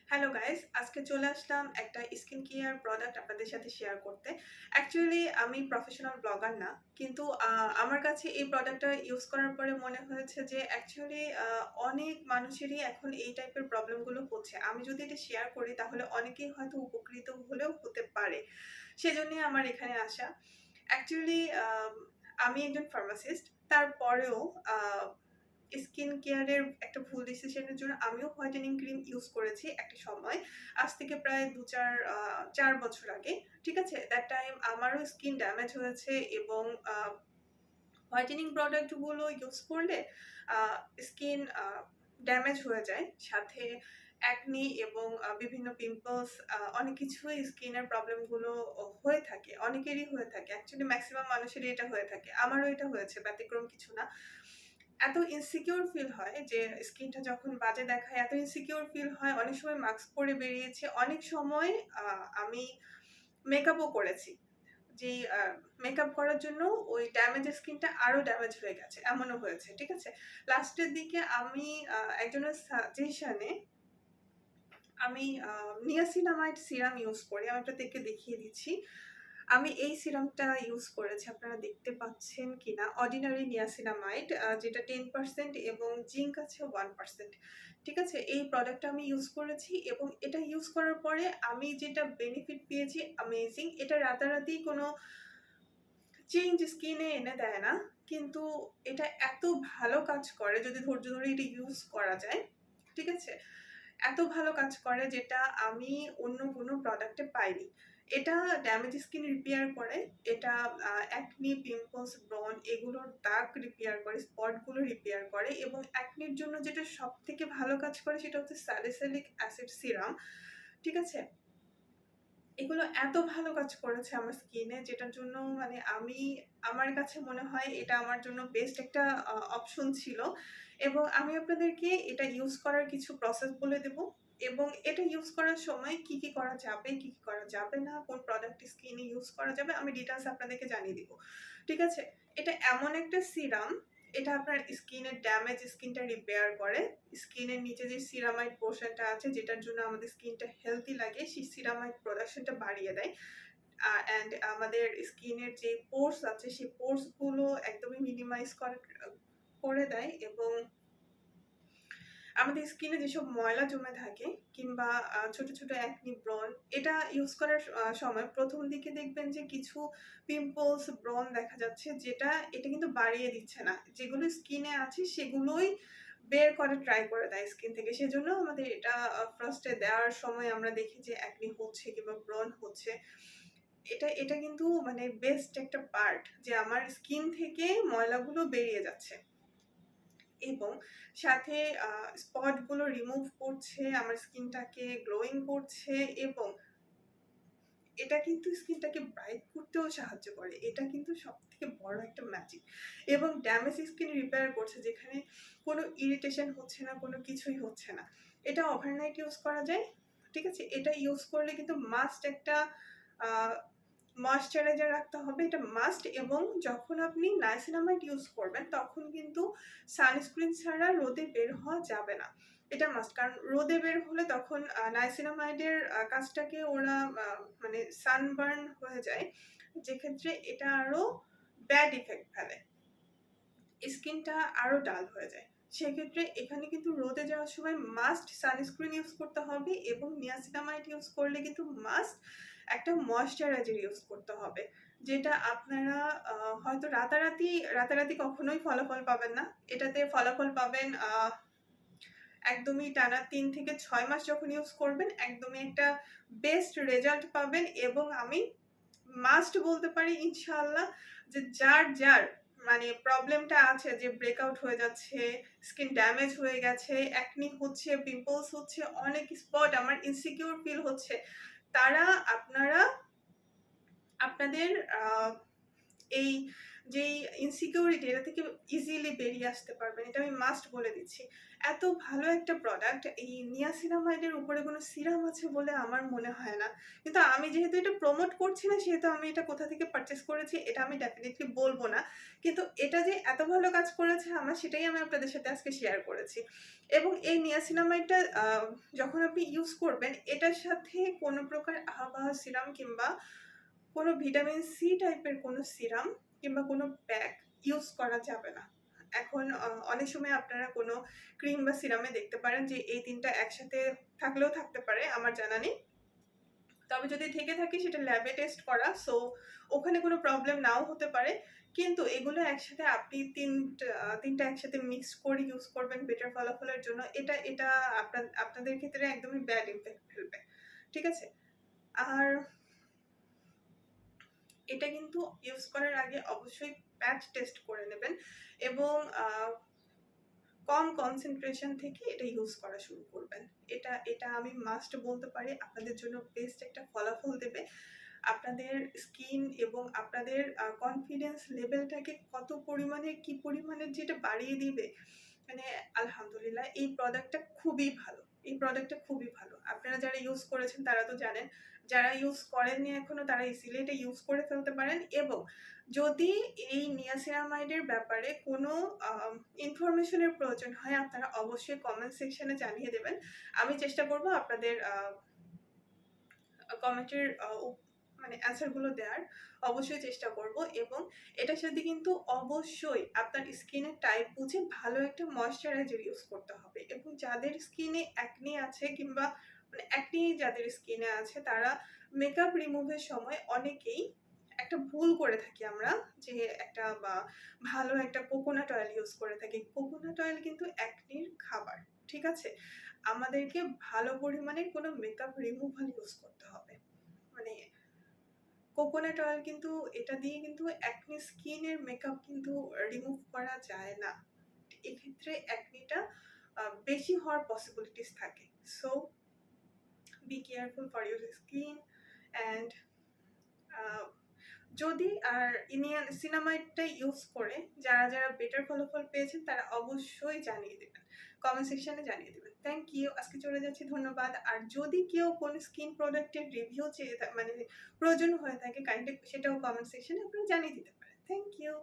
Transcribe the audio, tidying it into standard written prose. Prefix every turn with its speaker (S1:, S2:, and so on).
S1: Hello guys, আজকে চলে আসলাম একটা স্কিন কেয়ার প্রোডাক্ট আপনাদের সাথে শেয়ার করতে। অ্যাকচুয়ালি আমি প্রফেশনাল ব্লগার না, কিন্তু আমার কাছে এই প্রোডাক্টটা ইউজ করার পরে মনে হয়েছে যে অ্যাকচুয়ালি অনেক মানুষেরই এখন এই টাইপের প্রবলেমগুলো হচ্ছে। আমি যদি এটা শেয়ার করি তাহলে অনেকেই হয়তো উপকৃত হলেও হতে পারে। সেজন্যই আমার এখানে আসা। অ্যাকচুয়ালি আমি একজন ফার্মাসিস্ট। তারপরেও আ স্কিন কেয়ারের একটা ভুল ডিসিশনের জন্য আমিও হোয়াইটেনিং ক্রিম ইউজ করেছি একটা সময়। আজ থেকে প্রায় ৪ বছর আগে। ঠিক আছে? দ্যাট টাইম আমারও স্কিন ড্যামেজ হয়েছে এবং হোয়াইটেনিং প্রোডাক্ট গুলো ইউজ করলে আ স্কিন ড্যামেজ হয়ে যায়। সাথে অ্যাকনি এবং বিভিন্ন পিম্পলস অনেক কিছুই স্কিনের প্রবলেম গুলো হয়ে থাকে। অনেকেরই হয়ে থাকে। অ্যাকচুয়ালি মেক্সিমাম মানুষেরই এটা হয়ে থাকে। আমারও এটা হয়েছে, ব্যতিক্রম কিছু না। এত ইনসিকিউর ফিল হয় যে স্কিনটা যখন বাজে দেখায়, এত ইনসিকিউর ফিল হয়। অনেক সময় মাস্ক পরে বেরিয়েছি। অনেক সময় আমি মেকআপও করেছি। যে মেকআপ করার জন্য ওই ড্যামেজ স্কিনটা আরো ড্যামেজ হয়ে গেছে। এমনও হয়েছে। ঠিক আছে? লাস্টের দিকে আমি একজনের সাজেশনে আমি নিয়াসিনামাইড সিরাম ইউজ করি। আমি আপনাদেরকে দেখিয়ে দিচ্ছি। আমি এই সিরামটা ইউজ করেছি। আপনারা দেখতে পাচ্ছেন কিনা? অর্ডিনারি নিয়াসিনামাইড, যেটা 10% এবং জিঙ্ক আছে 1%। ঠিক আছে? এই প্রোডাক্টটা আমি ইউজ করেছি এবং এটা ইউজ করার পরে আমি যেটা বেনিফিট পেয়েছি অ্যামেজিং। এটা রাতারাতি কোনো চেঞ্জ স্কিনে এনে দেয় না। কিন্তু এটা এত ভালো কাজ করে যদি ধৈর্য ধরে এটা ইউজ করা যায়। ঠিক আছে? এত ভালো কাজ করে যেটা আমি অন্য কোনো প্রোডাক্টে পাইনি। এটা ড্যামেজ স্কিন রিপেয়ার করে। এটা অ্যাকনি, পিম্পলস, ব্রণ এগুলোর দাগ রিপেয়ার করে, স্পট গুলো রিপেয়ার করে এবং অ্যাকনির জন্য যেটা সবথেকে ভালো কাজ করে সেটা হচ্ছে স্যালিসিলিক অ্যাসিড সিরাম। ঠিক আছে? এগুলো এত ভালো কাজ করেছে আমার স্কিনে, যেটার জন্য মানে আমার কাছে মনে হয় এটা আমার জন্য বেস্ট একটা অপশন ছিল। এবং আমি আপনাদেরকে এটা ইউজ করার কিছু প্রসেস বলে দেব এবং এটা ইউজ করার সময় কি, কি করা যাবে, কি, কি করা যাবে না, কোন প্রোডাক্ট স্কিনে ইউজ করা যাবে আমি ডিটেইলস আপনাদেরকে জানিয়ে দিব। ঠিক আছে? এটা এমন একটা সিরাম, এটা আপনার স্কিনের ড্যামেজ স্কিনটা রিপেয়ার করে। স্কিনের নিচে যে সিরামাইড পোরশনটা আছে যেটার জন্য আমাদের স্কিনটা হেলথি লাগে, সেই সিরামাইড প্রোডাকশনটা বাড়িয়ে দেয়। অ্যান্ড আমাদের স্কিনের যে পোরস আছে সেই পোরস গুলো একদমই মিনিমাইজ করে দেয় এবং আমাদের স্কিনে যেসব ময়লা জমে থাকে কিংবা ছোট, ছোট অ্যাকনি, ব্রণ এটা ইউজ করার সময় ১ম দিকে দেখবেন যে কিছু পিম্পলস, ব্রণ দেখা যাচ্ছে, যেটা এটা কিন্তু বাড়িয়ে দিচ্ছে না। যেগুলো স্কিনে আছে সেগুলোই বের করার ট্রাই করে দেয় স্কিন থেকে। সেজন্য আমাদের এটা ফার্স্ট এ দেওয়ার সময় আমরা দেখি যে অ্যাকনি হচ্ছে কিংবা ব্রণ হচ্ছে। এটা কিন্তু মানে বেস্ট একটা পার্ট যে আমার স্কিন থেকে ময়লাগুলো বেরিয়ে যাচ্ছে। এবং সাথে স্পট গুলো রিমুভ করছে, আমার স্কিনটাকে গ্লোয়িং করছে এবং এটা কিন্তু স্কিনটাকে ব্রাইট করতেও সাহায্য করে। এটা কিন্তু সবথেকে বড় একটা ম্যাজিক। এবং ড্যামেজ স্কিন রিপেয়ার করছে, যেখানে কোনো ইরিটেশন হচ্ছে না, কোনো কিছুই হচ্ছে না। এটা ওভারনাইট ইউজ করা যায়। ঠিক আছে? এটা ইউজ করলে কিন্তু মাস্ট একটা আ ময়েশ্চারাইজার রাখতে হবে, এটা মাস্ট। এবং যখন আপনি নাইসিনামাইড ইউজ করবেন তখন কিন্তু সানস্ক্রিন ছাড়া রোদে বের হওয়া যাবে না। এটা মাস্ট। কারণ রোদে বের হলে তখন নাইসিনামাইডের কাজটাকে ওরা মানে সানবার্ন হয়ে যায়। যেক্ষেত্রে এটা আরো ব্যাড ইফেক্ট ফেলে। স্কিনটা আরো ডাল হয়ে যায়। সেক্ষেত্রে এখানে কিন্তু রোদে যাওয়ার সময় মাস্ট সানস্ক্রিন ইউজ করতে হবে এবং নিয়াসিনামাইড ইউজ করলে কিন্তু মাস্ট একটা ময়েশ্চারাইজার ইউজ করতে হবে। যেটা আপনারা হয়তো রাতারাতি কখনোই ফলাফল পাবেন না। এটাতে ফলাফল পাবেন একদমই টানা ৩ থেকে ৬ মাস যখন ইউজ করবেন একদমই একটা বেস্ট রেজাল্ট পাবেন। এবং আমি মাস্ট বলতে পারি ইনশাআল্লাহ যে যার মানে প্রবলেমটা আছে, যে ব্রেকআউট হয়ে যাচ্ছে, স্কিন ড্যামেজ হয়ে গেছে, অ্যাকনি হচ্ছে, পিম্পলস হচ্ছে, অনেক স্পট আমার ইনসিকিউর ফিল হচ্ছে, তারা আপনারা আপনাদের এই যেই ইনসিকিউরিটি এটা থেকে ইজিলি বেরিয়ে আসতে পারবেন। এটা আমি মাস্ট বলে দিচ্ছি। এত ভালো একটা প্রোডাক্ট এই নিয়াসিনামাইডের উপরে কোনো সিরাম আছে বলে আমার মনে হয় না। কিন্তু আমি যেহেতু এটা প্রমোট করছি না সেহেতু আমি এটা কোথা থেকে পারচেজ করেছি এটা আমি ডেফিনিটলি বলব না। কিন্তু এটা যে এত ভালো কাজ করেছে আমার সেটাই আমি আপনাদের সাথে আজকে শেয়ার করেছি। এবং এই নিয়াসিনামাইডটা যখন আপনি ইউজ করবেন এটার সাথে কোনো প্রকার আহা-বাহা সিরাম কিংবা কোনো ভিটামিন সি টাইপের কোনো সিরাম কিংবা কোনো প্যাক ইউজ করা যাবে না। এখন অনেক সময় আপনারা কোনো ক্রিম বা সিরামে দেখতে পারেন যে এই ৩ টা একসাথে থাকলেও থাকতে পারে, আমার জানা নেই। তবে যদি থেকে থাকে সেটা ল্যাবে টেস্ট করা। সো ওখানে কোনো প্রবলেম নাও হতে পারে। কিন্তু এগুলো একসাথে আপনি ৩ টা একসাথে মিক্স করে ইউজ করবেন বেটার ফলাফলের জন্য। এটা আপনাদের ক্ষেত্রে একদমই ব্যাড ইমপ্যাক্ট ফেলবে। ঠিক আছে? আর এটা কিন্তু ইউজ করার আগে অবশ্যই প্যাচ টেস্ট করে নেবেন এবং কম কনসেনট্রেশন থেকে এটা ইউজ করা শুরু করবেন। এটা আমি মাস্ট বলতে পারি আপনাদের জন্য বেস্ট একটা ফলাফল দেবে। আপনাদের স্কিন এবং আপনাদের কনফিডেন্স লেভেলটাকে কত পরিমাণে কি পরিমাণে যে এটা বাড়িয়ে দিবে, মানে আলহামদুলিল্লাহ এই প্রোডাক্টটা খুবই ভালো। এই প্রোডাক্টটা খুবই ভালো। আপনারা যারা ইউজ করেছেন তারা তো জানেন। যারা ইউজ করেননি এখনো তারা ইজিলি এটা ইউজ করে ফেলতে পারেন এবং যদি এই নিয়াসিনামাইডের ব্যাপারে কোনো ইনফরমেশন এর প্রয়োজন হয় আপনারা অবশ্যই কমেন্ট সেকশনে জানিয়ে দেবেন। আমি চেষ্টা করব আপনাদের কমেন্টের মানে অ্যান্সার গুলো দেওয়ার অবশ্যই চেষ্টা করব এবং এটার সাথে কিন্তু অবশ্যই আপনার স্কিনের টাইপ বুঝে ভালো একটা ময়েশ্চারাইজার ইউজ করতে হবে এবং যাদের স্কিনে অ্যাকনি আছে কিংবা মানে অ্যাকনি যাদের স্কিনে আছে তারা মেকআপ রিমুভের সময় অনেকেই একটা ভুল করে থাকি আমরা যে একটা বা ভালো একটা কোকোনাট অয়েল ইউজ করে থাকি। কোকোনাট অয়েল কিন্তু অ্যাকনির খাবার। ঠিক আছে? আমাদেরকে ভালো পরিমাণে কোনো মেকআপ রিমুভাল ইউজ করতে হবে। মানে কোকোনাট অয়েল কিন্তু এটা দিয়ে কিন্তু অ্যাকনি স্কিনের মেকআপ কিন্তু রিমুভ করা যায় না। এক্ষেত্রে অ্যাকনিটা বেশি হওয়ার পসিবিলিটিস থাকে। So be careful for your skin and যদি আর নিয়াসিনামাইডটা ইউজ করে যারা বেটার ফলাফল পেয়েছেন তারা অবশ্যই জানিয়ে দেবেন। কমেন্ট সেকশনে জানিয়ে দেবেন। Thank you. আজকে চলে যাচ্ছি, ধন্যবাদ। আর যদি কেউ কোনো স্কিন প্রোডাক্টের রিভিউ চেয়ে মানে প্রয়োজন হয়ে থাকে কাইন্ডলি সেটাও কমেন্ট সেকশনে আপনারা জানিয়ে দিতে পারেন। Thank you.